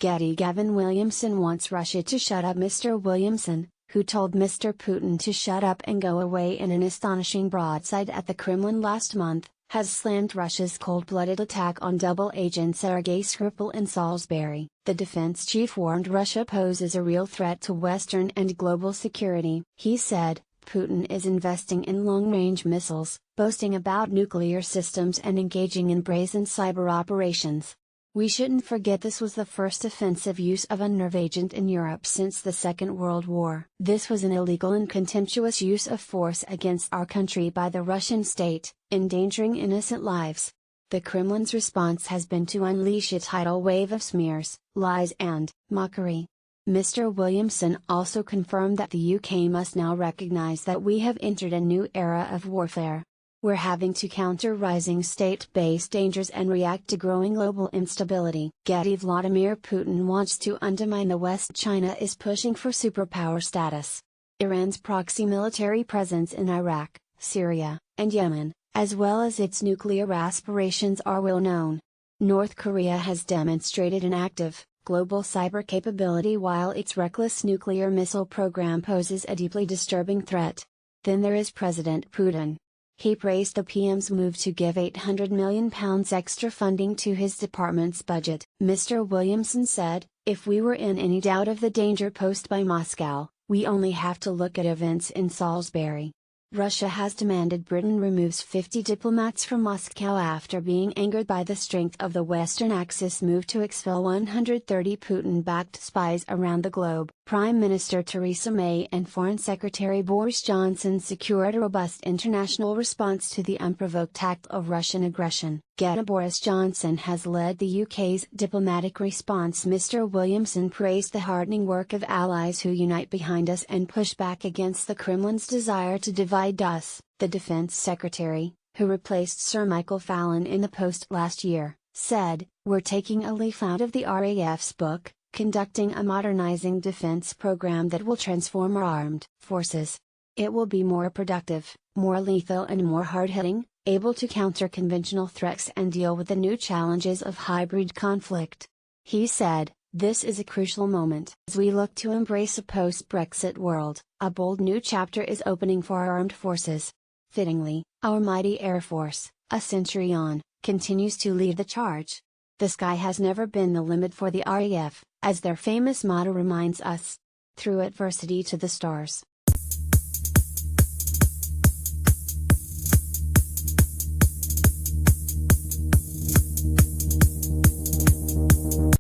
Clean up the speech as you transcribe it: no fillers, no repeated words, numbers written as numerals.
Getty. Gavin Williamson wants Russia to shut up. Mr. Williamson, who told Mr. Putin to shut up and go away in an astonishing broadside at the Kremlin last month, has slammed Russia's cold-blooded attack on double agent Sergei Skripal in Salisbury. The defense chief warned Russia poses a real threat to Western and global security. He said, Putin is investing in long-range missiles, boasting about nuclear systems and engaging in brazen cyber operations. We shouldn't forget this was the first offensive use of a nerve agent in Europe since the Second World War. This was an illegal and contemptuous use of force against our country by the Russian state, endangering innocent lives. The Kremlin's response has been to unleash a tidal wave of smears, lies and mockery. Mr. Williamson also confirmed that the UK must now recognize that we have entered a new era of warfare. We're having to counter rising state-based dangers and react to growing global instability. Getty. Vladimir Putin wants to undermine the West. China is pushing for superpower status. Iran's proxy military presence in Iraq, Syria, and Yemen, as well as its nuclear aspirations, are well known. North Korea has demonstrated an active, global cyber capability while its reckless nuclear missile program poses a deeply disturbing threat. Then there is President Putin. He praised the PM's move to give £800 million extra funding to his department's budget. Mr. Williamson said, if we were in any doubt of the danger posed by Moscow, we only have to look at events in Salisbury. Russia has demanded Britain removes 50 diplomats from Moscow after being angered by the strength of the Western Axis move to expel 130 Putin-backed spies around the globe. Prime Minister Theresa May and Foreign Secretary Boris Johnson secured a robust international response to the unprovoked act of Russian aggression. Boris Johnson has led the UK's diplomatic response. Mr. Williamson praised the hardening work of allies who unite behind us and push back against the Kremlin's desire to divide us. The Defense Secretary, who replaced Sir Michael Fallon in the post last year, said, we're taking a leaf out of the RAF's book, conducting a modernizing defense program that will transform our armed forces. It will be more productive, more lethal and more hard-hitting, able to counter conventional threats and deal with the new challenges of hybrid conflict. He said, this is a crucial moment. As we look to embrace a post-Brexit world, a bold new chapter is opening for our armed forces. Fittingly, our mighty Air Force, a century on, continues to lead the charge. The sky has never been the limit for the RAF, as their famous motto reminds us. Through adversity to the stars.